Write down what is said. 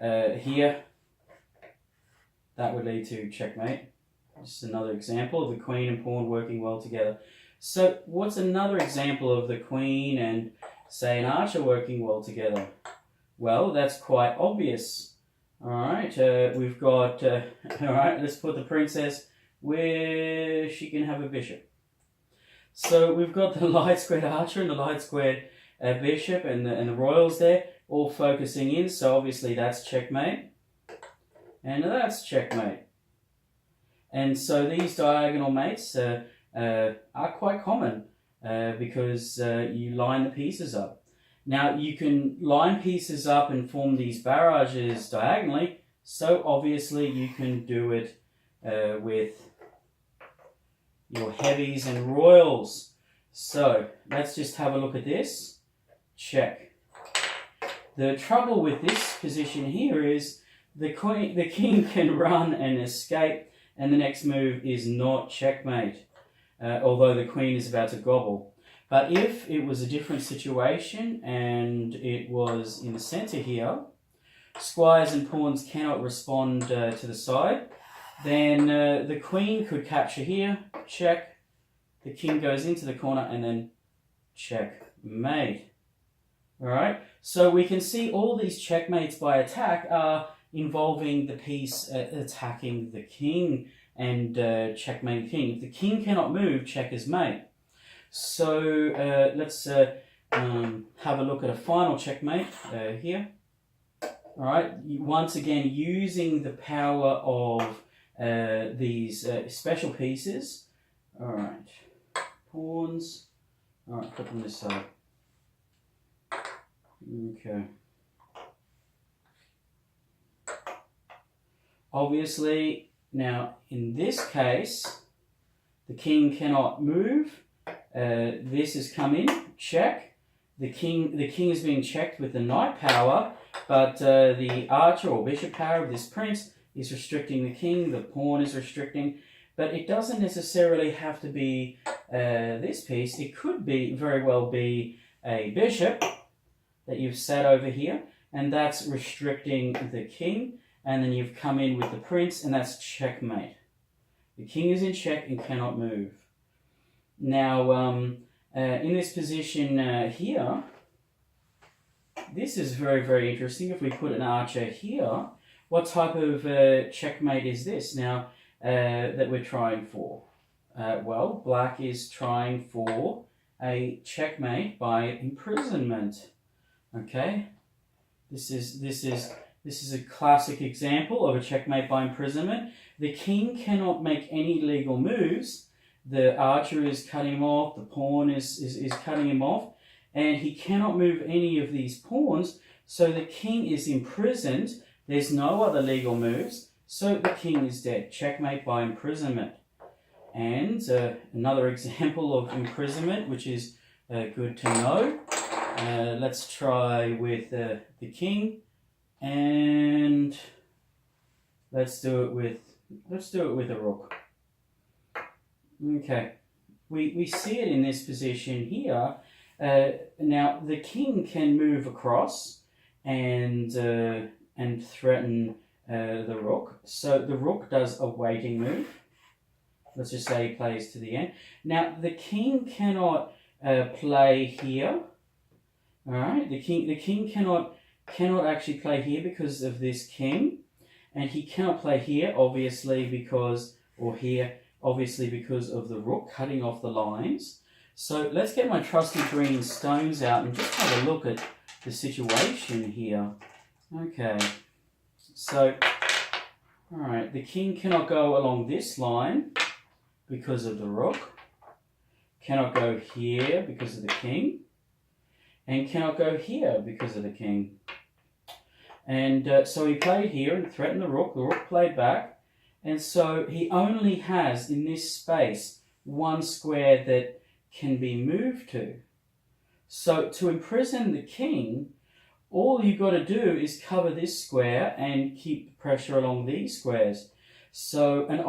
here, that would lead to checkmate. Just another example of the queen and pawn working well together. So what's another example of the queen and, say, an archer working well together? Well, that's quite obvious. All right, we've got, all right, let's put the princess where she can have a bishop. So we've got the light squared archer and the light squared bishop and the royals there all focusing in. So obviously that's checkmate. And that's checkmate. And so these diagonal mates are quite common because you line the pieces up. Now you can line pieces up and form these barrages diagonally, so obviously you can do it with your heavies and royals. So let's just have a look at this. Check. The trouble with this position here is the king can run and escape, and the next move is not checkmate, although the queen is about to gobble. But if it was a different situation and it was in the center here, squires and pawns cannot respond to the side, then the queen could capture here, check, the king goes into the corner, and then checkmate. All right, so we can see all these checkmates by attack are involving the piece attacking the king and checkmate king. If the king cannot move, check is mate. So let's have a look at a final checkmate here. All right, once again using the power of these special pieces. All right, pawns. All right, put them this side. Okay. Obviously, now in this case, the king cannot move. This has come in, check. The king is being checked with the knight power, but the archer or bishop power of this prince is restricting the king. The pawn is restricting, but it doesn't necessarily have to be this piece. It could be very well be a bishop that you've set over here, and that's restricting the king. And then you've come in with the prince, and that's checkmate. The king is in check and cannot move. Now, in this position here, this is very, very interesting. If we put an archer here, what type of checkmate is this now that we're trying for? Well, black is trying for a checkmate by imprisonment. Okay, this is a classic example of a checkmate by imprisonment. The king cannot make any legal moves. The archer is cutting him off, the pawn is cutting him off, and he cannot move any of these pawns, so the king is imprisoned. There's no other legal moves, so the king is dead. Checkmate by imprisonment. And another example of imprisonment, which is good to know. Let's try with the king. And let's do it with a rook. Okay, we see it in this position here. Now the king can move across and threaten the rook. So the rook does a waiting move. Let's just say he plays to the end. Now the king cannot play here. All right, the king cannot actually play here because of this king, and he cannot play here obviously because of the rook cutting off the lines. So let's get my trusty green stones out and just have a look at the situation here. Okay, so all right, the king cannot go along this line because of the rook, cannot go here because of the king, and cannot go here because of the king. And so he played here and threatened the rook played back, and so he only has in this space one square that can be moved to. So to imprison the king, all you've got to do is cover this square and keep pressure along these squares. So an